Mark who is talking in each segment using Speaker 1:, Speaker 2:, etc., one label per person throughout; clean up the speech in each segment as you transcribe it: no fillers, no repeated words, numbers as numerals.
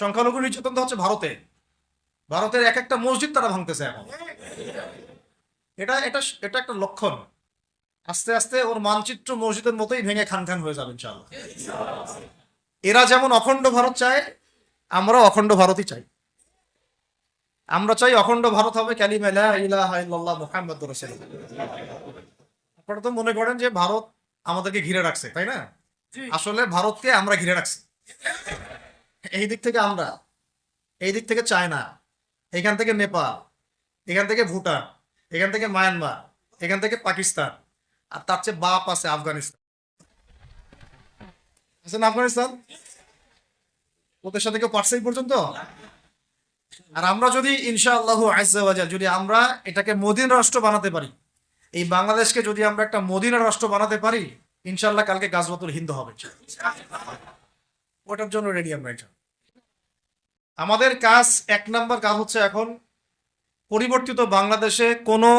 Speaker 1: সংখ্যালঘু নির্যাতন তো হচ্ছে ভারতে। ভারতের এক একটা মসজিদ তারা ভাঙতেছে এখন। এটা এটা এটা একটা লক্ষণ। আস্তে আস্তে ওর মানচিত্র মসজিদের মতোই ভেঙে খান খান হয়ে যাবে ইনশাআল্লাহ। এরা যেমন অখণ্ড ভারত চায়, আমরা অখণ্ড ভারতই চাই। আমরা চাই অখণ্ড ভারত হবে কালিমা লা ইলাহা ইল্লাল্লাহ মুহাম্মাদুর রাসূলুল্লাহ। আপনারা তো মনে করেন যে ভারত আমাদেরকে ঘিরে রাখছে, তাই না? আসলে ভারতকে আমরা ঘিরে রাখছি। এই দিক থেকে আমরা, এই দিক থেকে চায়না, এখান থেকে নেপাল, এখান থেকে ভুটান, এখান থেকে মায়ানমার, এখান থেকে পাকিস্তান, আর তার চেয়ে বাপ আছে আফগানিস্তান। আছে না আফগানিস্তান? ওদের সাথে কেউ পারছে এই পর্যন্ত? আর আমরা যদি ইনশাআল্লাহু আজ্জা ওয়া জাল যদি আমরা এটাকে মদিনা রাষ্ট্র বানাতে পারি, এই বাংলাদেশকে যদি আমরা একটা মদিনা রাষ্ট্র বানাতে পারি, ইনশাআল্লাহ কালকে গাজওয়াতুল হিন্দ হবে। ওটার জন্য রেডি আমরা। এটা আমাদের কাজ, এক নাম্বার কাজ হচ্ছে এখন পরিবর্তিত বাংলাদেশে কোনো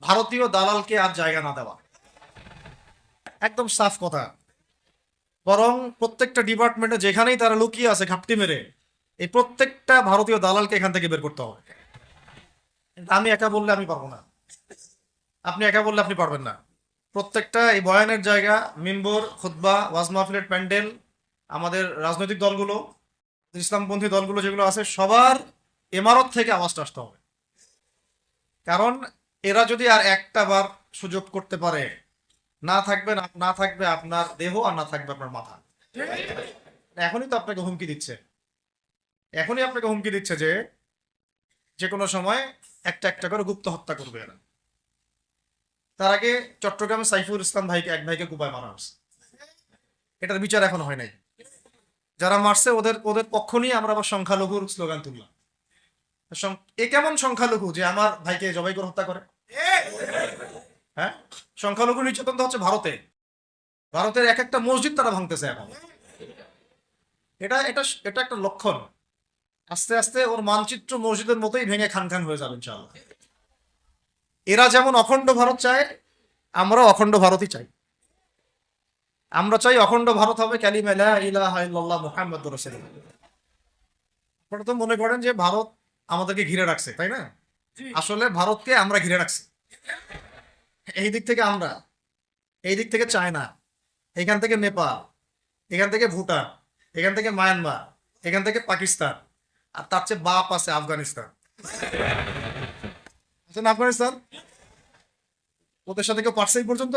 Speaker 1: ভারতীয় দালালকে আর জায়গা না দেওয়া। একদম সাফ কথা। বরং প্রত্যেকটা ডিপার্টমেন্টে যেখানেই তারা লুকিয়ে আছে ঘাপটি মেরে, এই প্রত্যেকটা ভারতীয় দালালকে এখান থেকে বের করতে হবে। আমি একা বললে আমি পারবো না, আপনি একা বললে আপনি পারবেন না। প্রত্যেকটা এই বয়ানের জায়গা, মিম্বর, খুতবা, ওয়াজ মাহফিলের প্যান্ডেল, আমাদের রাজনৈতিক দলগুলো, ইসলামপন্থী দলগুলো যেগুলো আছে, সবার ইমারত থেকে আওয়াজটা আসতে হবে। কারণ এরা যদি আর একটা বার সুযোগ করতে পারে, না থাকবে আপনার দেহ, আর না থাকবে আপনার মাথা। এখনই তো আপনাকে হুমকি দিচ্ছে, এখনই আপনাকে হুমকি দিচ্ছে যে যে কোনো সময় একটা একটা করে গুপ্ত হত্যা করবে এরা। তার আগে চট্টগ্রামে সাইফুল ইসলাম ভাইকে, এক ভাইকে কুপায় মারা হয়েছে। এটার বিচার এখনো হয় নাই। যারা মারছে ওদের ওদের পক্ষ নিয়ে আমরা আবার সংখ্যালঘুর স্লোগান তুললাম। এ কেমন সংখ্যালঘু যে আমার ভাইকে জবাই করে হত্যা করে? হ্যাঁ, সংখ্যালঘু নির্যাতন তো হচ্ছে ভারতে। ভারতের এক একটা মসজিদ তারা ভাঙতেছে এখন। এটা এটা এটা একটা লক্ষণ। আস্তে আস্তে ওর মানচিত্র মসজিদের মতোই ভেঙে খান খান হয়ে যাবে ইনশাআল্লাহ। এরা যেমন অখণ্ড ভারত চায়, আমরা অখণ্ড ভারতই চাই। আমরা চাই অখণ্ড ভারত হবে কালিমা লা ইলাহা ইল্লাল্লাহ মুহাম্মাদুর রাসূলুল্লাহ। আপনারা তো মনে করেন যে ভারত আমাদেরকে ঘিরে রাখছে, তাই না? আসলে ভারতকে আমরা ঘিরে রাখছি। এই দিক থেকে আমরা, এই দিক থেকে চায়না, এখান থেকে নেপাল, এখান থেকে ভুটান, এখান থেকে মায়ানমার, এখান থেকে পাকিস্তান, আর তার চেয়ে বাপ আছে আফগানিস্তান। আছে না আফগানিস্তান? ওদের সাথে কেউ পারছে এই পর্যন্ত?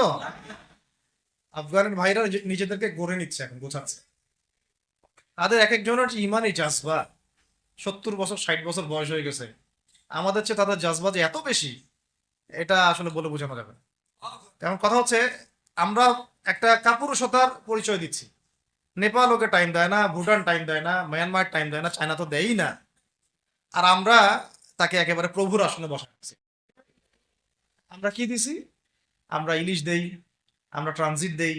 Speaker 1: আফগানের ভাইরা নিজেদেরকে গড়ে নিচ্ছে, এখন গোছাচ্ছে। তাদের এক একজনের ইমানই জাজবা, 70 বছর 60 বছর বয়স হয়ে গেছে। আমাদের চেয়ে তাদের জাজবা যে এত বেশি, এটা আসলে বলে বোঝানো যাবে না। তেমন কথা হচ্ছে, আমরা একটা কাপুরুষতার পরিচয় দিচ্ছি। নেপাল ওকে টাইম দেয় না, ভুটান টাইম দেয় না, মায়ানমার টাইম দেয় না, চায়না তো দেয়ই না। আর আমরা তাকে একেবারে প্রভুর আসনে বসাচ্ছি। আমরা কি দিছি? আমরা ইলিশ দেই, আমরা ট্রানজিট দেই,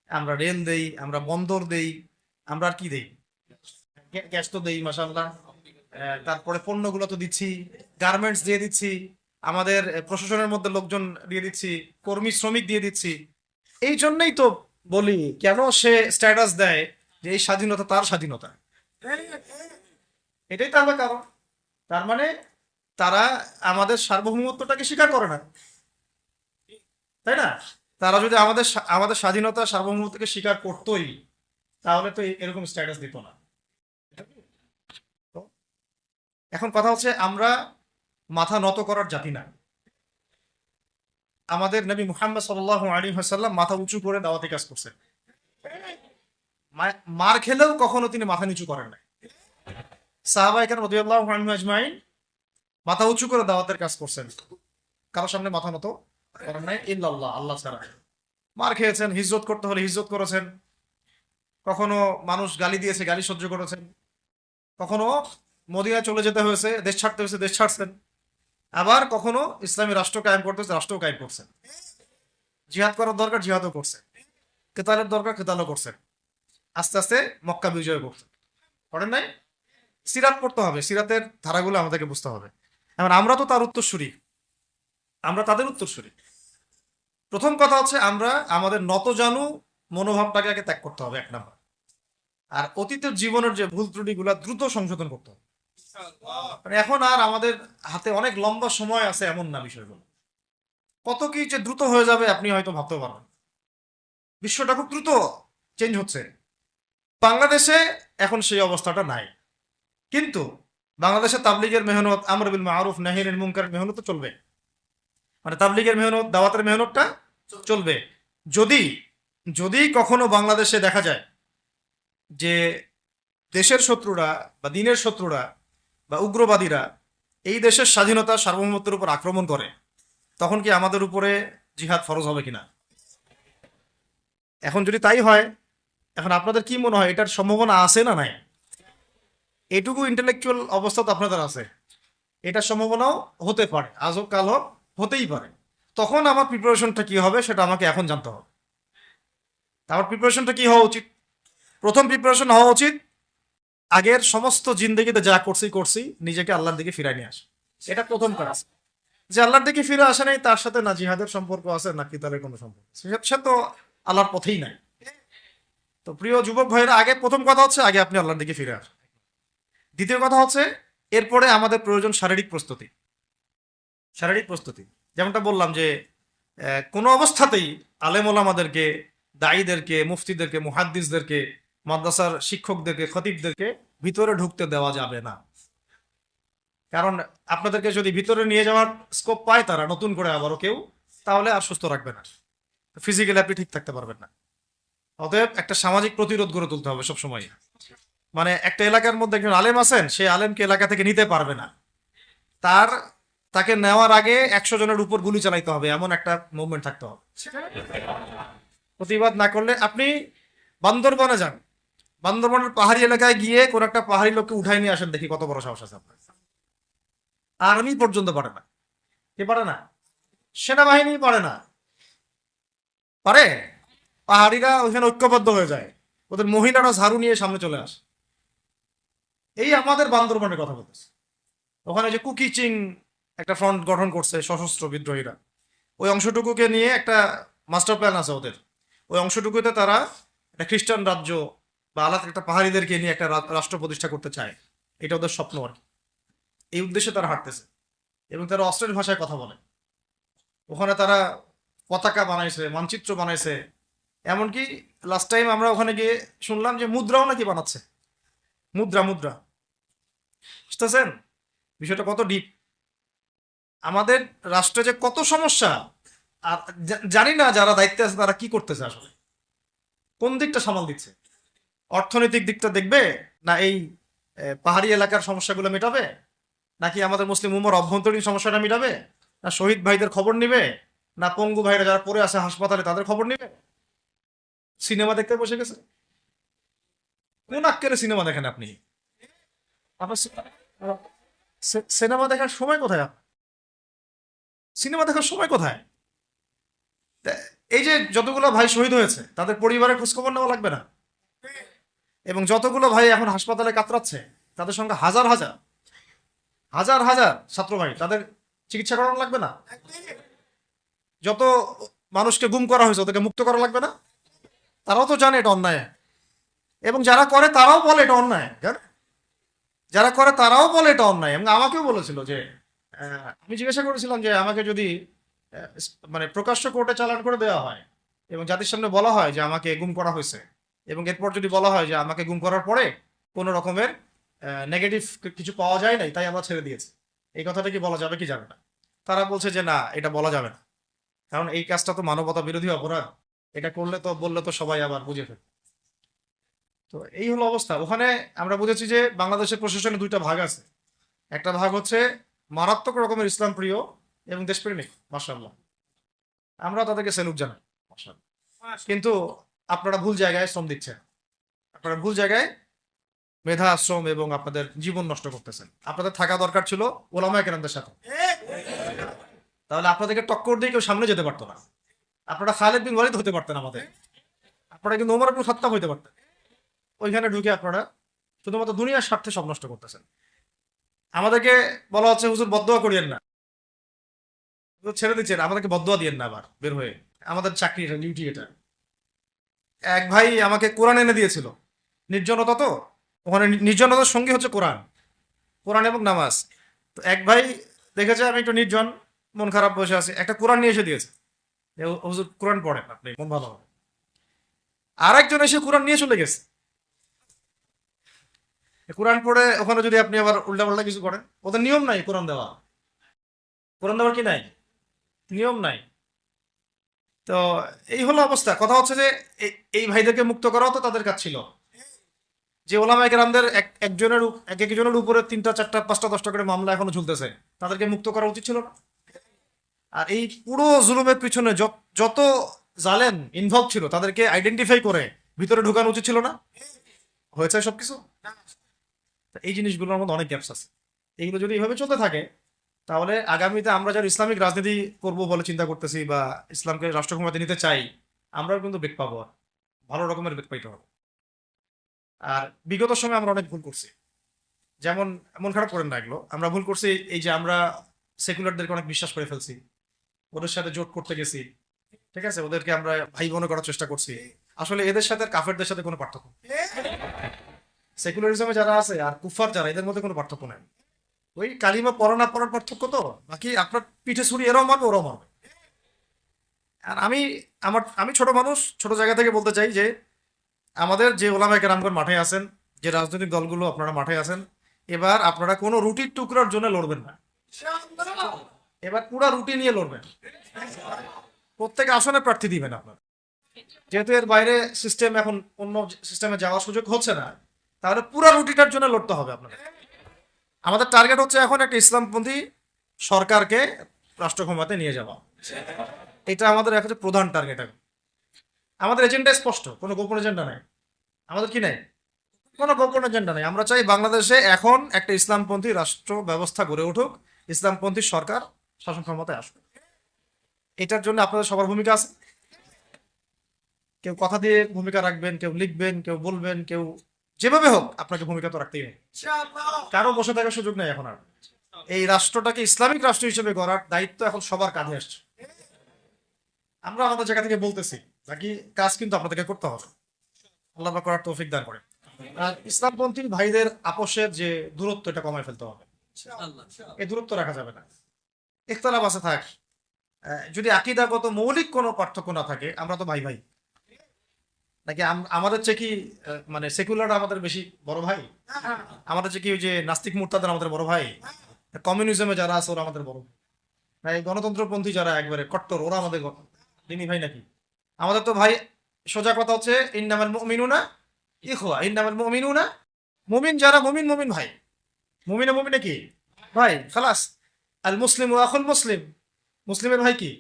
Speaker 1: আমরা রেল দেই, আমরা বন্দর দেই, আমরা আর কি দেই? গ্যাস তো দেই মাশাআল্লাহ। তারপরে পণ্যগুলো তো দিচ্ছি, গার্মেন্টস দিয়ে দিচ্ছি, আমাদের প্রশাসনের মধ্যে লোকজন দিয়ে দিচ্ছি, কর্মী শ্রমিক দিয়ে দিচ্ছি। এই জন্যই তো বলি, কেন সে স্ট্যাটাস দেয় যে এই স্বাধীনতা তার স্বাধীনতা। এটাই তো আমার কারণ। তার মানে তারা আমাদের সার্বভৌমত্বটাকে স্বীকার করে না, তাই না? তারা যদি আমাদের স্বাধীনতা সার্বভৌমত্বকে স্বীকার করতোই, তাহলে তো এরকম স্ট্যাটাস দিত না। তো এখন কথা হচ্ছে, আমরা মাথা নত করার জাতি না। আমাদের নবী মুহাম্মদ সাল্লাল্লাহু আলাইহি ওয়াসাল্লাম মাথা উঁচু করে দাওয়াতি কাজ করছেন। মার খেলেও কখনো তিনি মাথা নিচু করেন নাই। সাহাবায়ে কেরাম রাদিয়াল্লাহু আনহুম আজমাইন মাথা উঁচু করে দাওয়াতের কাজ করছেন, কারোর সামনে মাথা নত করেন নাই ইল্লাল্লাহ, আল্লাহ ছাড়া। মার খেয়েছেন, হিজরত করতে হলে হিজরত করেছেন, কখনো মানুষ গালি দিয়েছে, গালি সহ্য করেছেন, কখনো মদিনায় চলে যেতে হয়েছে, দেশ ছাড়তে হয়েছে, দেশ ছাড়ছেন। আবার কখনো ইসলামী রাষ্ট্র কায়েম করতে হয়েছে, রাষ্ট্র কায়েম করছেন। জিহাদ করার দরকার, জিহাদও করছেন। কেতালের দরকার, কেতালও করছেন। আস্তে আস্তে মক্কা বিজয় করছেন, করেন নাই? সিরাত পড়তে হবে, সিরাতের ধারাগুলো আমাদেরকে বুঝতে হবে। এখন আমরা তো তার উত্তরসূরি, আমরা তাদের উত্তরসূরি। প্রথম কথা হচ্ছে, আমরা আমাদের নতজানু মনোভাবটাকে আগে ত্যাগ করতে হবে, এক নাম্বার। আর অতীতের জীবনের যে ভুল ত্রুটিগুলো দ্রুত সংশোধন করতে হবে। মানে এখন আর আমাদের হাতে অনেক লম্বা সময় আছে এমন না বিষয়গুলো। কত কি যে দ্রুত হয়ে যাবে আপনি হয়তো ভাবতেও পারবেন। বিশ্বটা খুব দ্রুত চেঞ্জ হচ্ছে। বাংলাদেশে এখন সেই অবস্থাটা নাই, কিন্তু বাংলাদেশে তাবলিগের মেহনত, আমর বিল মারুফ নাহিয়ানিল মুনকারের মেহনত তো চলবে। মানে তাবলিগের মেহনত, দাওয়াতের মেহনতটা চলবে। যদি যদি কখনো বাংলাদেশে দেখা যায় যে দেশের শত্রুরা বা দিনের শত্রুরা বা উগ্রবাদীরা এই দেশের স্বাধীনতা সার্বভৌমত্বের উপর আক্রমণ করে, তখন কি আমাদের উপরে জিহাদ ফরজ হবে কিনা? এখন যদি তাই হয়, এখন আপনাদের কি মনে হয় এটার সম্ভাবনা আছে না নাই? এটুকু ইন্টেলেকচুয়াল অবস্থা তো আপনাদের আছে, এটার সম্ভাবনাও হতে পারে, আজ হোক কাল হোক, হতেই পারে। তখন আমার প্রিপারেশনটা কি হবে সেটা আমাকে এখন জানতে হবে। আমার প্রিপারেশনটা কি হওয়া উচিত? প্রথম প্রিপারেশন হওয়া উচিত আগের সমস্ত জিন্দগিতে যা করছি করছি নিজেকে আল্লাহর দিকে ফিরাই নিয়ে আসে। এটা প্রথম কাজ। যে আল্লাহর দিকে ফিরে আসে নাই, তার সাথে না জিহাদের সম্পর্ক আছে না কিতালের কোনো সম্পর্ক, সে তো আল্লাহর পথেই নাই। তো প্রিয় যুবক ভাইয়েরা, আগে প্রথম কথা হচ্ছে আগে আপনি আল্লাহর দিকে ফিরে আসেন। দ্বিতীয় কথা হচ্ছে এরপরে আমাদের প্রয়োজন শারীরিক প্রস্তুতি। শারীরিক প্রস্তুতি যেমনটা বললাম যে কোনো অবস্থাতেই আলেম ওলামাদেরকে, দায়ীদেরকে, মুফতিদেরকে, মুহাদ্দিসদেরকে, মাদ্রাসার শিক্ষকদেরকে, খতিবদেরকে ভিতরে ঢুকতে দেওয়া যাবে না। কারণ আপনাদেরকে যদি ভিতরে নিয়ে যাওয়ার স্কোপ পায় তারা নতুন করে আবারও কেউ, তাহলে আর সুস্থ রাখবে না, ফিজিক্যালি আপনি ঠিক থাকতে পারবেন না। অতএব একটা সামাজিক প্রতিরোধ গড়ে তুলতে হবে সবসময়। মানে একটা এলাকার মধ্যে একজন আলেম আছেন, সেই আলেমকে এলাকা থেকে নিতে পারবে না, তাকে নেওয়ার আগে 100 জনের উপর গুলি চালাইতে হবে, এমন একটা মুভমেন্ট থাকতে হবে। প্রতিবাদ না করলে আপনি বান্দরবনে যান, বান্দরবনের পাহাড়ি এলাকায় গিয়ে কোন একটা পাহাড়ি লোককে উঠাই নিয়ে আসেন, দেখি কত বড় সাহস আছে আপনার। আর্মি পর্যন্ত পারে না। কে পারে না? সেনাবাহিনী পারে না। পারে? পাহাড়িরা ওইখানে ঐক্যবদ্ধ হয়ে যায়, ওদের মহিলারা ঝাড়ু নিয়ে সামনে চলে আসে। এই আমাদের বান্দরবনের কথা বলতেছে। ওখানে যে কুকিচিং একটা ফ্রন্ট গঠন করছে সশস্ত্র বিদ্রোহীরা, ওই অংশটুকুকে নিয়ে একটা মাস্টার প্ল্যান আছে ওদের। ওই অংশটুকুতে তারা একটা খ্রিস্টান রাজ্য বা আলাদা একটা পাহাড়িদেরকে নিয়ে একটা রাষ্ট্র প্রতিষ্ঠা করতে চায়। এটা ওদের স্বপ্ন আর কি। এই উদ্দেশ্যে তারা হাঁটতেছে এবং তারা অস্ট্রেল ভাষায় কথা বলে। ওখানে তারা পতাকা বানাইছে, মানচিত্র বানাইছে, এমনকি লাস্ট টাইম আমরা ওখানে গিয়ে শুনলাম যে মুদ্রাও নাকি বানাচ্ছে। মুদ্রা মুদ্রা বুঝতেছেন বিষয়টা কত ডিপ? আমাদের রাষ্ট্রে যে কত সমস্যা, আর জানি না যারা দায়িত্বে আছে তারা কি করতেছে, আসলে কোন দিকটা সামাল দিচ্ছে। অর্থনৈতিক দিকটা দেখবে, না এই পাহাড়ি এলাকার সমস্যাগুলো মেটাবে, নাকি আমাদের মুসলিম উম্মার অভ্যন্তরীণ সমস্যাটা মেটাবে, না শহীদ ভাইদের খবর নিবে, না পঙ্গু ভাইরা যারা পড়ে আছে হাসপাতালে তাদের খবর নিবে? সিনেমা দেখতে বসে গেছে। কোন আক্কেলে সিনেমা দেখেন আপনি? আপনার সিনেমা দেখার সময় কোথায়? সিনেমা দেখার সময় কোথায়? এই যে যতগুলো ভাই শহীদ হয়েছে তাদের পরিবারের খোঁজখবর নেওয়া লাগবে না? এবং যতগুলো ভাই এখন হাসপাতালে কাতরাচ্ছে তাদের সঙ্গে হাজার হাজার হাজার হাজার ছাত্র ভাই, তাদের চিকিৎসা করানো লাগবে না? যত মানুষকে গুম করা হয়েছে ওদেরকে মুক্ত করা লাগবে না? তারাও তো জানে এটা অন্যায়, এবং যারা করে তারাও বলে এটা অন্যায়। যারা করে তারাও বলে এটা অন্যায়, এবং আমাকেও বলেছিল যে আমি জিজ্ঞাসা করেছিলাম যে আমাকে যদি মানে প্রকাশ্য কোর্টে চালান করে দেওয়া হয় এবং জাতির সামনে বলা হয় যে আমাকে গুম করা হয়েছে, এবং এরপর যদি বলা হয় যে আমাকে গুম করার পরে কোনো রকমের নেগেটিভ কিছু পাওয়া যায় নাই তাই আমরা ছেড়ে দিয়েছি, এই কথাটা কি বলা যাবে কি যাবে না? তারা বলছে যে না, এটা বলা যাবে না, কারণ এই কাজটা তো মানবতা বিরোধী অপরাধ, এটা করলে তো বললে তো সবাই আবার বুঝে ফেলবে। তো এই হলো অবস্থা ওখানে। আমরা বুঝেছি যে বাংলাদেশের প্রশাসনে দুইটা ভাগ আছে। একটা ভাগ হচ্ছে মারাত্মক রকমের ইসলাম প্রিয় এবং দেশপ্রেমিক, মাশাআল্লাহ, আমরা তাদেরকে স্যালুট জানাই, মাশাআল্লাহ। কিন্তু আপনারা ভুল জায়গায় শ্রম দিচ্ছেন, আপনারা ভুল জায়গায় মেধা, শ্রম এবং আপনাদের জীবন নষ্ট করতেছেন। আপনাদের থাকা দরকার ছিল ওলামায়ে কেরামদের সাথে, তাহলে আপনাদেরকে টক্কর দিয়ে কেউ সামনে যেতে পারতো না। আপনারা খালিদ বিন ওয়ালিদ হতে পারতেন আমাদের, আপনারা কিন্তু ওমর ইবনে খাত্তাব হইতে পারতেন। ওইখানে ঢুকে আপনারা শুধুমাত্র দুনিয়ার স্বার্থে সব নষ্ট করতেছেন। আমাদেরকে বলা হচ্ছে হুজুর বদদোয়া করিয়েন না, ছেড়ে দিচ্ছেন, আমাদেরকে বদদোয়া দিয়েন না আবার বের হয়ে। আমাদের চাকরি এটা, ডিউটি এটা। এক ভাই আমাকে কোরআন এনে দিয়েছিল, নির্জনতা তো, ওখানে নির্জনতার সঙ্গী হচ্ছে কোরআন, কোরআন এবং নামাজ। তো এক ভাই দেখেছে আমি একটু নির্জন, মন খারাপ বসে আছে, একটা কোরআন নিয়ে এসে দিয়েছে, হুজুর কোরআন পড়েন আপনি, মন ভালো হবে। আর একজন এসে কোরআন নিয়ে চলে গেছে। কোরআন পড়ে ওখানে যদি আপনি আবার উল্টা পাল্টা কিছু করেন, ওদের নিয়ম নাই কোরআন দেওয়া, কোরআন দেওয়ার কি নাই, নিয়ম নাই। তো এই হলো অবস্থা। কথা হচ্ছে যে এই ভাইদেরকে মুক্ত করাও তো তাদের কাজ ছিল। যে ওলামায়ে কেরামদের এক একজনের উপরে 3টা 4টা 5টা 10টা করে মামলা এখনো ঝুলতেছে, তাদেরকে মুক্ত করা উচিত ছিল না? আর এই পুরো জুলুমের পিছনে যত জালেম ইনভলভ ছিল তাদেরকে আইডেন্টিফাই করে ভিতরে ঢুকানো উচিত ছিল না? হয়েছে সবকিছু? তো এই জিনিসগুলোর মধ্যে অনেক গ্যাপস আছে। এইগুলো যদি এইভাবে চলতে থাকে, তাহলে আগামীতে আমরা যারা ইসলামিক রাজনীতি করব বলে চিন্তা করতেছি বা ইসলামকে রাষ্ট্র ক্ষমতায় নিতে চাই, আমরাও কিন্তু বেগ পাবো, ভালো রকমের বেগ পাইতে হবে। আর বিগত সময় আমরা অনেক ভুল করছি। যেমন, মন খারাপ করেন না, এগুলো আমরা ভুল করছি এই যে আমরা সেকুলারদেরকে অনেক বিশ্বাস করে ফেলছি, ওদের সাথে জোট করতে গেছি, ঠিক আছে, ওদেরকে আমরা ভাই বোন করার চেষ্টা করছি। আসলে এদের সাথে আর কাফেরদের সাথে কোনো পার্থক্য নেই। সেকুলারিজমে যারা আছে আর কুফার যারা, এদের মধ্যে কোনো পার্থক্য নেই। ওই কালিমা পড়া না পড়ার পার্থক্য, তো বাকি আপনার পিঠে ছুরি এরাও মারবে ওরাও মারবে। আর আমি ছোট মানুষ, ছোট জায়গা থেকে বলতে চাই যে আমাদের যে ওলামায়ে কেরামগণ মাঠে আছেন, যে রাজনৈতিক দলগুলো আপনারা মাঠে আছেন, এবার আপনারা কোনো রুটির টুকরার জন্য লড়বেন না, এবার পুরা রুটি নিয়ে লড়বেন। প্রত্যেক আসনে প্রার্থী দিবেন আপনারা। যেহেতু এর বাইরে সিস্টেম এখন অন্য সিস্টেমে যাওয়ার সুযোগ হচ্ছে না, তাহলে পুরা রুটিটার জন্য লড়তে হবে আপনাদের। আমাদের টার্গেট হচ্ছে এখন একটা ইসলামপন্থী সরকারকে রাষ্ট্র ক্ষমতায় নিয়ে যাওয়া, এটা আমাদের এখন প্রধান টার্গেট। এখন আমাদের এজেন্ডা স্পষ্ট, কোনো গোপন এজেন্ডা নাই। আমাদের কি নাই? কোনো গোপন এজেন্ডা নাই। আমরা চাই বাংলাদেশে এখন একটা ইসলামপন্থী রাষ্ট্র ব্যবস্থা গড়ে উঠুক, ইসলামপন্থী সরকার শাসন ক্ষমতায় আসবে। এটার জন্য আপনাদের সবার ভূমিকা আছে। কেউ কথা দিয়ে ভূমিকা রাখবেন, কেউ লিখবেন, কেউ বলবেন, কেউ যেভাবে হোক আপনাকে ভূমিকা তো রাখতেই হবে। কারো বসে থাকার সুযোগ নেই এখন আর। এই রাষ্ট্রটাকে ইসলামিক রাষ্ট্র হিসেবে গড়ার দায়িত্ব এখন সবার কাঁধে আসছে। আমরা আমাদের জায়গা থেকে বলতেছি, বাকি কাজ কিন্তু আপনাদেরকে করতে হবে। আল্লাহ পাক করার তৌফিক দান করে। আর ইসলামপন্থী ভাইদের আপোষের যে দূরত্ব, এটা কমায় ফেলতে হবে। এই দূরত্ব রাখা যাবে না। ইখতিলাফ আছে থাক, যদি আকীদাগত মৌলিক কোনো পার্থক্য না থাকে, আমরা তো ভাই ভাই নাকি? আমাদের চেয়ে কি মানে সেকুলার আমাদের বেশি বড় ভাই? আমাদের চেয়ে কি ওই যে নাস্তিক মুরতাদের আমাদের বড় ভাই? কমিউনিজমে যারা আছে ওরা আমাদের বড় ভাই? গণতন্ত্রপন্থী যারা একবারে কট্টর, ওরা আমাদের দিনী ভাই নাকি? আমাদের তো ভাই, সোজা কথা হচ্ছে ইন্নামাল মুমিনুনা ইখওয়া, ইন্নামাল মুমিনুনা, মুমিন যারা মুমিন, মুমিন ভাই। মুমিনে মুমিনে কি ভাই, খালাস। আল মুসলিম ওয়া আখুল মুসলিম, মুসলিমের ভাই কি?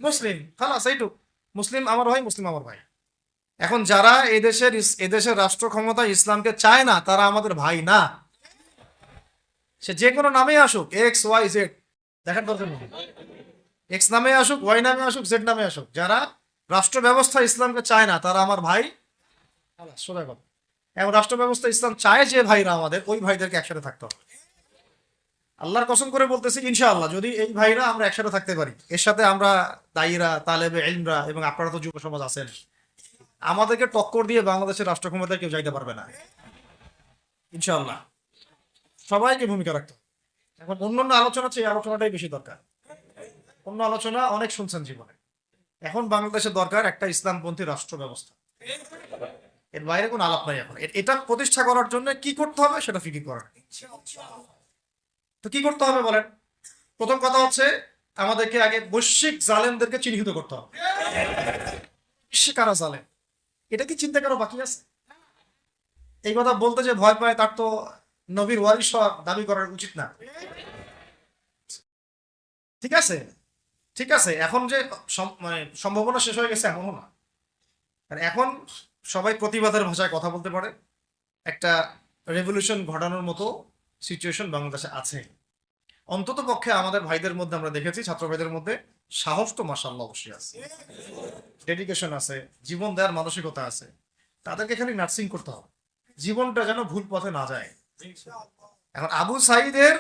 Speaker 1: মুসলিম, খালাস, এইটুক। মুসলিম আমার ভাই, মুসলিম আমার ভাই। এখন যারা এদেশের রাষ্ট্র ক্ষমতা ইসলামকে চায় না, তারা আমাদের ভাই না। সে যে কোনো নামে আসুক, এক্স ওয়াই জেড, দেখার দরকার নেই। এক্স নামে আসুক, ওয়াই নামে আসুক, জেড নামে আসুক, যারা রাষ্ট্র ব্যবস্থা ইসলামকে চায় না, তারা আমার ভাই। সোজা কথা। এবং রাষ্ট্র ব্যবস্থা ইসলাম চায় যে ভাইরা আমাদের, ওই ভাইদেরকে একসাথে থাকতে হবে। আল্লাহর কসম করে বলতেছি, ইনশাআল্লাহ যদি এই ভাইরা আমরা একসাথে থাকতে পারি, এর সাথে আমরা দায়ীরা, তালেবে ইলমরা এবং আপনারা তো যুব সমাজ আছেন, আমাদেরকে টক্কর দিয়ে বাংলাদেশের রাষ্ট্র ক্ষমতায় কেউ যাইতে পারবে না ইনশাআল্লাহ। সবাইকে ভূমিকা রাখতে হবে। এখন অন্যান্য আলোচনা চেয়ে এই আলোচনাটাই বেশি দরকার। অন্য আলোচনা অনেক শুনছেন জীবনে, এখন বাংলাদেশের দরকার একটা ইসলামপন্থী রাষ্ট্র ব্যবস্থা। এর বাইরে কোনো আলাপ নাই এখন। এটা প্রতিষ্ঠা করার জন্য কি করতে হবে সেটা ফিকির করার। তো কি করতে হবে বলেন? প্রথম কথা হচ্ছে আমাদেরকে আগে বৈশ্বিক জালেমদেরকে চিহ্নিত করতে হবে। বিশ্বে কারা জালেম, এটা কি চিন্তা করা বাকি আছে? এই কথা বলতে যে ভয় পায়, তার তো নবীর ওয়ারিস হওয়ার দাবি করার উচিত না। ঠিক আছে, ঠিক আছে, এখন যে মানে সম্ভাবনা শেষ হয়ে গেছে এমনও না। আর এখন সবাই প্রতিবাদের ভাষায় কথা বলতে পারে, একটা রেভলিউশন ঘটানোর মতো সিচুয়েশন বাংলাদেশে আছে। অন্তত পক্ষে আমাদের ভাইদের মধ্যে আমরা দেখেছি, ছাত্র ভাইদের মধ্যে সাহস তো মাশাআল্লাহ অবশ্যই আছে, ডেডিকেশন আছে, জীবন দেওয়ার মানসিকতা আছে। তাদেরকে খালি নার্সিং করতে হবে, জীবনটা যেন ভুল পথে না যায়। এখন আবু সাইদের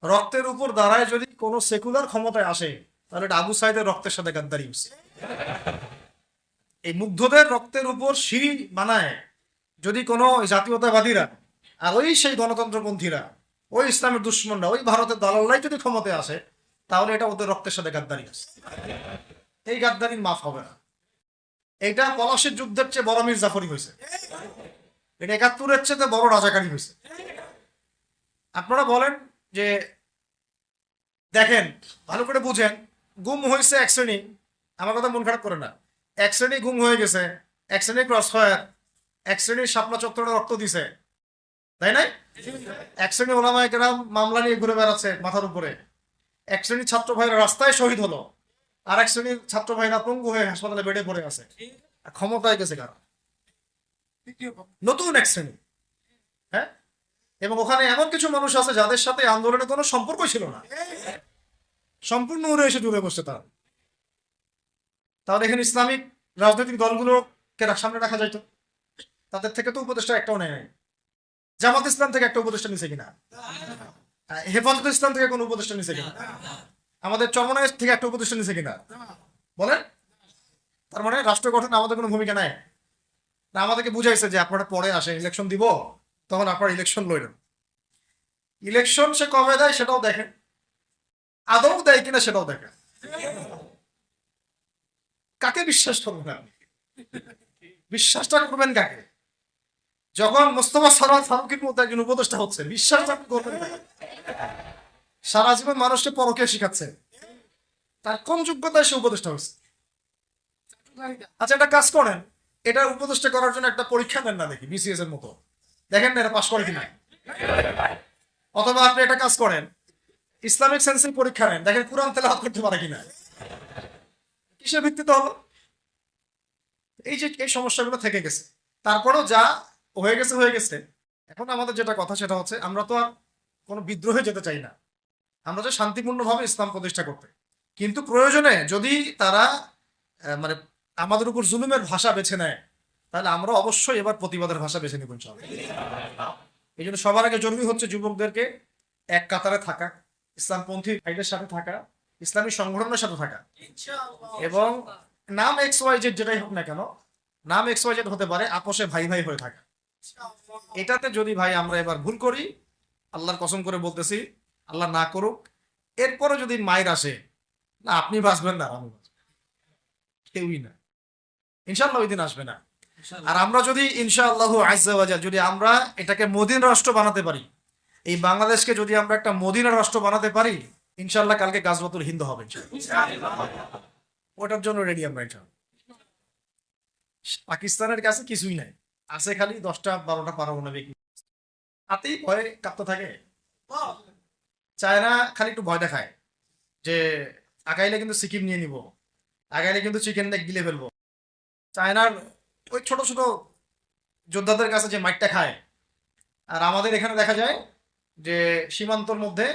Speaker 1: রক্তের উপর দাঁড়ায় যদি কোনো সেকুলার ক্ষমতায় আসে, তাহলে এটা আবু সাইদের রক্তের সাথে গাদ্দারি হচ্ছে। এই মুগ্ধদের রক্তের উপর সিঁড়ি বানায় যদি কোনো জাতীয়তাবাদীরা আর ওই সেই গণতন্ত্রপন্থীরা, ওই ইসলামের দুশ্মনরা, ওই ভারতের দালালরাই যদি ক্ষমতায় আসে, তাহলে এটা ওদের রক্তের সাথে গাদ্দারি আছে। এই গাদ্দারির মাফ হবে না। এইটা পলাশির যুদ্ধের চেয়ে বড় মির্জাফরি হয়েছে, এটা ৭১-এর চেয়ে বড় রাজাকারী হয়েছে। আপনারা বলেন যে, দেখেন ভালো করে বুঝেন, গুম হয়েছে এক শ্রেণী, আমার কথা মন খারাপ করে না, এক শ্রেণী গুম হয়ে গেছে, এক শ্রেণী ক্রস ফায়ার, এক শ্রেণীর শাপলা চত্বরে রক্ত দিছে, তাই নাই? এক শ্রেণী ওলামায়ে কেরাম মামলা নিয়ে ঘুরে বেড়াচ্ছে মাথার উপরে, এক শ্রেণীর ছাত্র ভাইরা রাস্তায় শহীদ হলো, আর এক শ্রেণীর ছাত্র ভাইরা পঙ্গু হয়ে হাসপাতালে বেডে পড়ে আছে। ক্ষমতায় গেছে কারা? নতুন এক শ্রেণী। হ্যাঁ, এবং ওখানে এমন কিছু মানুষ আছে যাদের সাথে আন্দোলনের কোনো সম্পর্ক ছিল না, সম্পূর্ণ উড়ে এসে জুড়ে বসছে তারা। তাহলে এখানে ইসলামিক রাজনৈতিক দলগুলোকে সামনে রাখা যাইতো, তাদের থেকে তো উপদেষ্টা একটাও নেয় নাই। জামাত ইসলাম থেকে একটা উপদেষ্টা নিছে কিনা? হেফাজত ইসলাম থেকে কোনো উপদেষ্টা নিছে কিনা? আমাদের চরমনায় থেকে একটা উপদেষ্টা নিছে কিনা? বলেন। তার মানে রাষ্ট্র গঠনে আমাদের কোনো ভূমিকা নাই না। আমাদেরকে বুঝাইছে যে আপনারা পরে আসেন, ইলেকশন দিব, তখন আপনারা ইলেকশন লড়েন। ইলেকশন সে কবে দেয় সেটাও দেখেন, আদৌ দেয় কিনা সেটাও দেখেন। কাকে বিশ্বাস করবেন আপনি? বিশ্বাসটা করবেন কাকে? যখন মোস্তফা সরোয়ার ফারুকের মতো একজন উপদেষ্টা হচ্ছে, বিশ্বাসটা আপনি করবেন কাকে? সারা জীবন মানুষকে পরকে শিখাচ্ছে, তার কোন যোগ্যতায় সে উপদেষ্টা হচ্ছে? আচ্ছা, একটা কাজ করেন, এটা উপদেষ্টা করার জন্য একটা পরীক্ষা দেন না, দেখি বিসিএস এর মতো, দেখেন না এটা পাস করে কিনা। অথবা আপনি একটা কাজ করেন, ইসলামিক সেন্সের পরীক্ষা নেন, দেখেন কোরআন তেলাওয়াত করতে পারে কিনা। কিসের ভিত্তিতে হলো? এই যে এই সমস্যাগুলো থেকে গেছে। তারপরেও যা হয়ে গেছে হয়ে গেছে। এখন আমাদের যেটা কথা সেটা হচ্ছে, আমরা তো আর কোনো বিদ্রোহে যেতে চাই না, আমরা যে শান্তিপূর্ণভাবে ইসলাম প্রতিষ্ঠা করতে। কিন্তু প্রয়োজনে যদি তারা মানে আমাদের উপর জুলুমের ভাষা বেছে নেয়, তাহলে আমরা অবশ্যই এবার প্রতিবাদের ভাষা বেছে নিব ইনশাআল্লাহ। এই জন্য সবার আগে জরুরি হচ্ছে যুবকদেরকে এক কাতারে থাকা, ইসলামপন্থী ভাইদের সাথে থাকা, ইসলামী সংগঠনের সাথে থাকা, এবং নাম XYZ যেটাই হোক না কেন, নাম XYZ হতে পারে, আপোষে ভাই ভাই হয়ে থাকা। এটাতে যদি ভাই আমরা এবার ভুল করি, আল্লাহর কসম করে বলতেছি, আল্লাহ না করুক, এরপরে যদি মায়ের আসে, না আপনি বাঁচবেন না, আমি বাঁচব, কেউই না, ইনশাআল্লাহ ওই দিন আসবে না। আর আমরা যদি ইনশাআল্লাহু আজ্জা ওয়া জাল যদি আমরা এটাকে মদিনা রাষ্ট্র বানাতে পারি, এই বাংলাদেশকে যদি আমরা একটা মদিনা রাষ্ট্র বানাতে পারি, ইনশাআল্লাহ কালকে গাজওয়াতুল হিন্দ হবে ইনশাআল্লাহ। ওটার জন্য রেডি আমরা ইনশাআল্লাহ। পাকিস্তানের কাছে কিছুই নাই, আছে খালি 10টা 12টা পারমাণবিক, তাতেই ভয়ে কাঁপতে থাকে। চায়না খালি একটু ভয় দেখায় যে আগাইলে কিন্তু সিকিম নিয়ে নিব, আগাইলে কিন্তু চিকেন নেক গিলে ফেলবো। চায়নার ওই ছোট ছোট যোদ্ধাদের কাছে যে মাইটটা খায়, আর আমাদের এখানে দেখা যায় যে সীমান্তর মধ্যে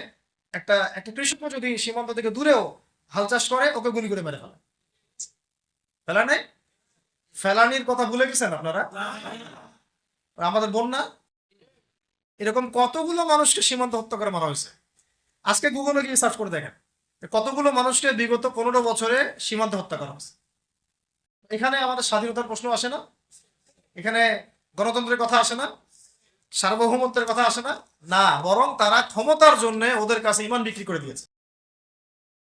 Speaker 1: একটা একটা কৃষক যদি সীমান্ত থেকে দূরেও হাল চাষ করে, ওকে গুলি করে মেরে ফেলে। ফেলা নেই, ফেলানির কথা ভুলে গেছেন আপনারা? আমাদের বন্যা, এরকম কতগুলো মানুষকে সীমান্ত হত্যা করে মারা হয়েছে। আজকে গুগলে গিয়ে সার্চ করে দেখেন কতগুলো মানুষকে বিগত 15 বছরে সীমান্ত হত্যা করা হয়েছে। এখানে আমাদের স্বাধীনতার প্রশ্ন আসে না, এখানে গণতন্ত্রের কথা আসে না, সার্বভৌমত্বের কথা আসে না, না, বরং তারা ক্ষমতার জন্য ওদের কাছে ইমান বিক্রি করে দিয়েছে।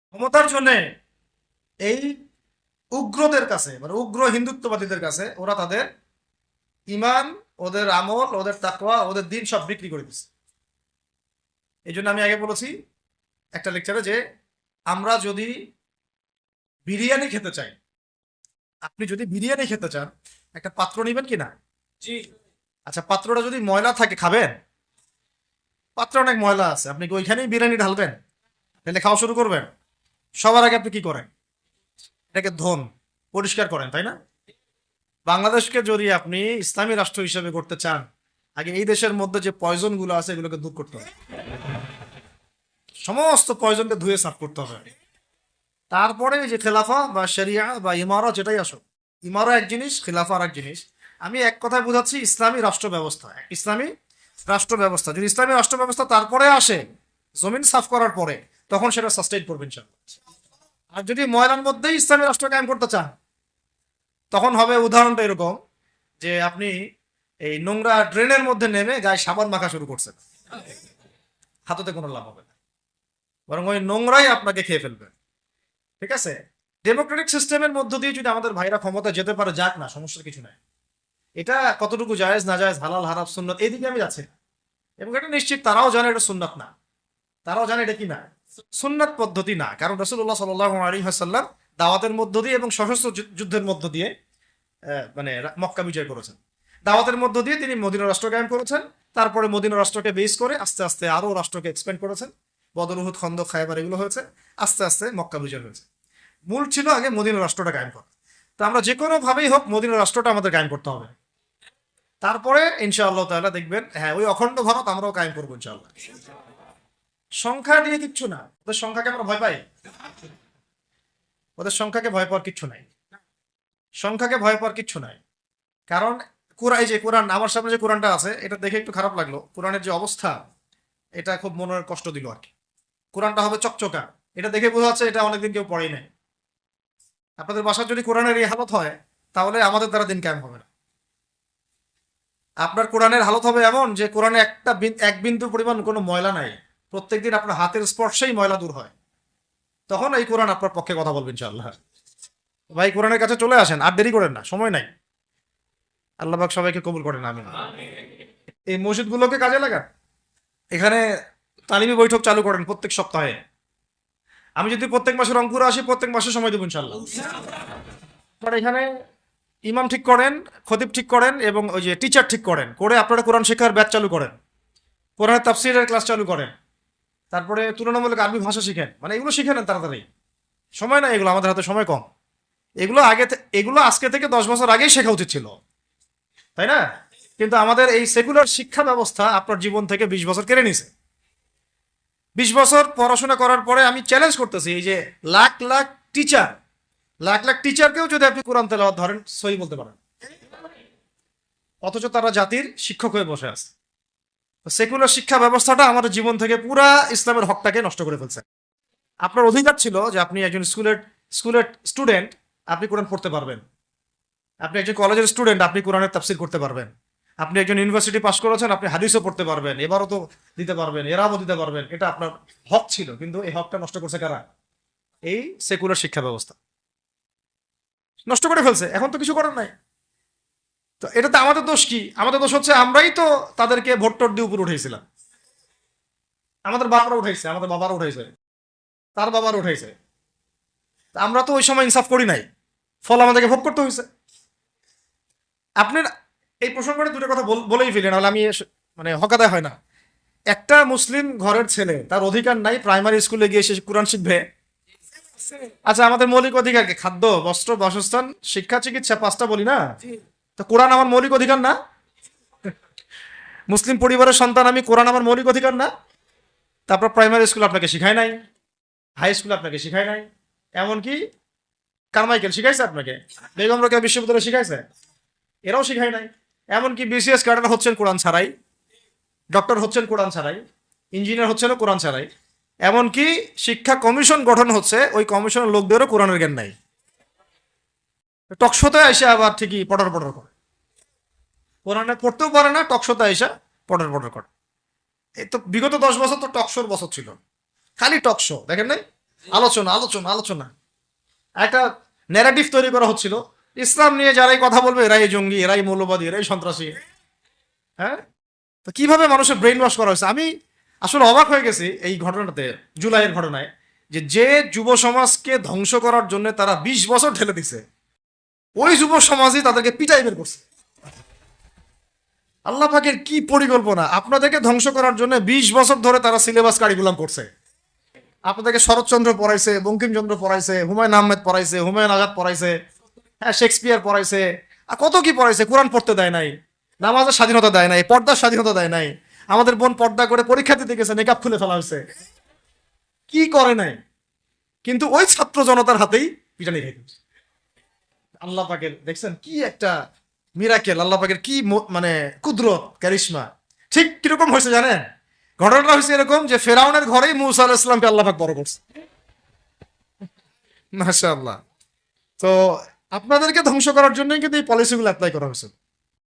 Speaker 1: ক্ষমতার জন্য এই উগ্রদের কাছে, মানে উগ্র হিন্দুত্ববাদীদের কাছে ওরা তাদের ইমান, ওদের আমল, ওদের তাকওয়া, ওদের দিন সব বিক্রি করে দিচ্ছে। এই জন্য আমি আগে বলেছি একটা লেকচারে যে আমরা যদি বিরিয়ানি খেতে চাই, আপনি যদি বিরিয়ানি খেতে চান, একটা পাত্র নিবেন কি না? জি। আচ্ছা, পাত্রটা যদি ময়লা থাকে খাবেন? পাত্র অনেক ময়লা আছে, আপনি কি ওইখানেই বিরিয়ানি ঢালবেন, তাহলে খাওয়া শুরু করবেন? সবার আগে আপনি কি করেন? এটাকে ধোন, পরিষ্কার করেন, তাই না? বাংলাদেশকে যদি আপনি ইসলামী রাষ্ট্র হিসেবে করতে চান, আগে এই দেশের মধ্যে যে পয়জন গুলো আছে এগুলোকে দূর করতে হবে, সমস্ত পয়জনকে ধুয়ে সাফ করতে হবে। তারপরে যে খেলাফা বা শরিয়া বা ইমারা, যেটাই আসো, ইমারা এক জিনিস, খেলাফা আর এক জিনিস। আমি এক কথায় বুঝাচ্ছি ইসলামী রাষ্ট্র ব্যবস্থা। ইসলামী রাষ্ট্র ব্যবস্থা যদি ইসলামী রাষ্ট্র ব্যবস্থা তারপরে আসে, জমিন সাফ করার পরে, তখন সেটা সাস্টেইন করবেন ইনশাআল্লাহ। আর যদি ময়লার মধ্যেই ইসলামী রাষ্ট্র কায়েম করতে চান, তখন হবে উদাহরণটা এরকম যে আপনি এই নোংরা ড্রেনের মধ্যে নেমে গায়ে সাবান মাখা শুরু করছেন, হাততে কোনো লাভ হবে না, বরং ওই নোংরাই আপনাকে খেয়ে ফেলবে। ঠিক আছে, ডেমোক্রেটিক সিস্টেমের মধ্য দিয়ে যদি আমাদের ভাইরা ক্ষমতা যেতে পারে, যাক না, সমস্যার কিছু নাই। এটা কতটুকু জায়েজ না জায়েজ, হালাল হারাম সুন্নত, এইদিকে আমি যাচ্ছি না। এবং এটা নিশ্চিত তারাও জানে এটা সুন্নাত না, তারাও জানে এটা কি না, সুন্নাত পদ্ধতি না। কারণ রাসূলুল্লাহ সাল্লাল্লাহু আলাইহি ওয়াসাল্লাম দাওয়াতের মধ্য দিয়ে এবং সশস্ত্র যুদ্ধের মধ্য দিয়ে মানে মক্কা বিজয় করেছেন। দাওয়াতের মধ্য দিয়ে তিনি মদিনা রাষ্ট্র কায়েম করেছেন। তারপরে মদিনা রাষ্ট্রকে বেস করে আস্তে আস্তে আরো রাষ্ট্রকে এক্সপ্যান্ড করেছেন। বদর, উহুদ, খন্দক, খায়বার এগুলো হয়েছে, আস্তে আস্তে মক্কা বিজয় হয়েছে। মূল ছিল আগে মদিনা রাষ্ট্রটা কায়েম করা। তো আমরা যে কোনো ভাবেই হোক মদিনা রাষ্ট্রটা আমাদের কায়েম করতে হবে। তারপরে ইনশাআল্লাহ তাআলা দেখবেন, হ্যাঁ, ওই অখণ্ড ভারত আমরাও কায়েম করবো ইনশাআল্লাহ। সংখ্যা নিয়ে কিচ্ছু না, ওদের সংখ্যাকে আমরা ভয় পাই, ওদের সংখ্যাকে ভয় পাওয়ার কিচ্ছু নাই, সংখ্যাকে ভয় পাওয়ার কিচ্ছু নাই। কারণ এই যে কোরআন, আমার সামনে যে কোরআনটা আছে, এটা দেখে একটু খারাপ লাগলো। কোরআনের যে অবস্থা, এটা খুব মনের কষ্ট দিল আর কি। কোরআনটা হবে চকচকা, এটা দেখে বোঝা যাচ্ছে এটা অনেকদিন কেউ পড়েই নাই। আপনাদের বাসার যদি কোরআনের এই হালত হয়, তাহলে আমাদের দ্বারা দিন কায়েম হবে না। আপনার কোরআনের হালত হবে এমন যে কোরআনে এক বিন্দু পরিমাণ কোনো ময়লা নাই, প্রত্যেকদিন আপনার হাতের স্পর্শেই ময়লা দূর হয়, তখন এই কোরআন আপনার পক্ষে কথা বলবেন ইনশাআল্লাহ। ভাই, কোরআনের কাছে চলে আসেন, আর দেরি করেন না, সময় নাই। আল্লাহ পাক সবাইকে কবুল করেন, আমিন। এই মসজিদগুলোকে কাজে লাগান, এখানে তালিমি বৈঠক চালু করেন প্রত্যেক সপ্তাহে। আমি যদি প্রত্যেক মাসে রংপুরে আসি, প্রত্যেক মাসে সময় দেবো ইনশাআল্লাহ। আপনারা এখানে ইমাম ঠিক করেন, খতিব ঠিক করেন, এবং ওই যে টিচার ঠিক করেন, করে আপনারা কোরআন শিক্ষার ব্যাচ চালু করেন, কোরআনের তাফসীরের ক্লাস চালু করেন, তারপরে তুলনামূলক আরবি ভাষা শিখেন। মানে এগুলো শিখে নেন তাড়াতাড়ি, সময় না এগুলো, আমাদের হাতে সময় কম। এগুলো আজকে থেকে 10 বছর আগেই শেখা উচিত ছিল, তাই না? কিন্তু আমাদের এই সেকুলার শিক্ষা ব্যবস্থা আপনার জীবন থেকে 20 বছর কেড়ে নিছে। 20 বছর পড়াশোনা করার পরে আমি চ্যালেঞ্জ করতেছি, এই যে লাখ লাখ টিচারকেও যদি আপনি কোরআন তেলাওয়াত ধরেন, সহি বলতে পারেন, অথচ তারা জাতির শিক্ষক হয়ে বসে আছে। সেকুলার শিক্ষা ব্যবস্থাটা আমাদের জীবন থেকে পুরা ইসলামের হকটাকে নষ্ট করে ফেলছে। আপনার অধিকার ছিল যে আপনি একজন স্কুলের স্টুডেন্ট, আপনি কোরআন পড়তে পারবেন। আপনি একজন কলেজের স্টুডেন্ট, আপনি কোরআনের তাফসীর করতে পারবেন। আপনি একজন ইউনিভার্সিটি পাস করেছেন, আপনি হাদিসও পড়তে পারবেন, এবারও তো দিতে পারবেন, এরাও দিতে পারবেন। এটা আপনার হক ছিল, কিন্তু এই হকটা নষ্ট করছে কারা? এই সেকুলার শিক্ষা ব্যবস্থা নষ্ট করে ফেলছে। এখন তো কিছু করার নাই। তো এটাতে আমাদের দোষ কি? আমাদের দোষ হচ্ছে আমরাই তো তাদেরকে ভোট টোট দিয়ে উপরে উঠেছিলাম। আমাদের বাপরা উঠাইছে, আমাদের বাবারা উঠাইছে, তার বাবারা উঠাইছে। আমরা তো ওই সময় ইনসাফ করি নাই, ফল আমাদেরকে ভোগ করতে হয়েছে। আপনার এই প্রসঙ্গে দুটো কথা বলেই ফেলেন, নাহলে আমি মানে হকাদায় হয় না। একটা মুসলিম ঘরের ছেলে, তার অধিকার নাই প্রাইমারি স্কুলে গিয়ে সে কোরআন শিখবে? আচ্ছা, আমাদের মৌলিক অধিকার কি? খাদ্য, বস্ত্র, বাসস্থান, শিক্ষা, চিকিৎসা, 5টা বলি না? তো কোরআন আমার মৌলিক অধিকার না? মুসলিম পরিবারের সন্তান আমি, কোরআন আমার মৌলিক অধিকার না? তারপর প্রাইমারি স্কুল আপনাকে শিখায় নাই, হাই স্কুল আপনাকে শিখায় নাই, এমনকি কারমাইকেল শিখাইছে আপনাকে, বেগম রোকেয়া বিশ্ববিদ্যালয়ে শিখাইছে, এরাও শিখায় নাই। এমনকি বিসিএস ক্যাডার হচ্ছেন কোরআন ছাড়াই, ডক্টর হচ্ছেন কোরআন ছাড়াই, ইঞ্জিনিয়ার হচ্ছেন কোরআন ছাড়াই। এমনকি শিক্ষা কমিশন গঠন হচ্ছে, ওই কমিশনের লোকদেরও কোরআনের জ্ঞান নাই। টকশোতে এসে আবার ঠিকই পটর করে, কোরআনে পড়তেও পারে না, টকশোতে এসে পটর করে। এই তো বিগত 10 বছর তো টকশোর বছর ছিল, খালি টকশো, দেখেন নাই? আলোচনা একটা ন্যারেটিভ তৈরি করা হচ্ছিল, ইসলাম নিয়ে যারাই কথা বলবে এরাই জঙ্গি, এরাই মৌলবাদী, এরাই সন্ত্রাসী। হ্যাঁ, তো কিভাবে মানুষের ব্রেইন ওয়াশ করা হয়েছে। আমি আসলে অবাক হয়ে গেছি এই ঘটনাতে, জুলাইয়ের ঘটনায়, যে যুব সমাজকে ধ্বংস করার জন্য তারা 20 বছর ঠেলে দিছে, ওই যুব সমাজই তাদেরকে পিটাই বের করছে। আল্লাহ পাকের কি পরিকল্পনা! আপনাদেরকে ধ্বংস করার জন্য 20 বছর ধরে তারা সিলেবাস কারিকুলাম করছে। আপনাদেরকে শরৎচন্দ্র পড়াইছে, বঙ্কিমচন্দ্র পড়াইছে, হুমায়ুন আহমেদ পড়াইছে, হুমায়ুন আজাদ পড়াইছে, হ্যাঁ, শেক্সপিয়ার পড়াইছে, আর কত কি পড়াইছে। কোরআন পড়তে দেয় নাই, নামাজের স্বাধীনতা দেয় নাই, পর্দার স্বাধীনতা দেয় নাই। আমাদের বোন পর্দা করে পরীক্ষা দিতে গেছে, মেকআপ খুলে ফেলা হয়েছে, কি করে নাই। কিন্তু ওই ছাত্র জনতার হাতেই পিটানি খাইতে। আল্লাহ পাকের দেখছেন কি একটা মিরাকেল, আল্লাহ পাকের কি মানে কুদরত, ক্যারিশমা। ঠিক কিরকম হয়েছে জানেন? ঘটনাটা হয়েছে এরকম যে ফেরাউনের ঘরেই মুসা আলাইহিস সালামকে আল্লাহ পাক বড় করছে। মাশাআল্লাহ। তো আপনাদেরকে ধ্বংস করার জন্যই কিন্তু এই পলিসিগুলো অ্যাপ্লাই করা হয়েছে।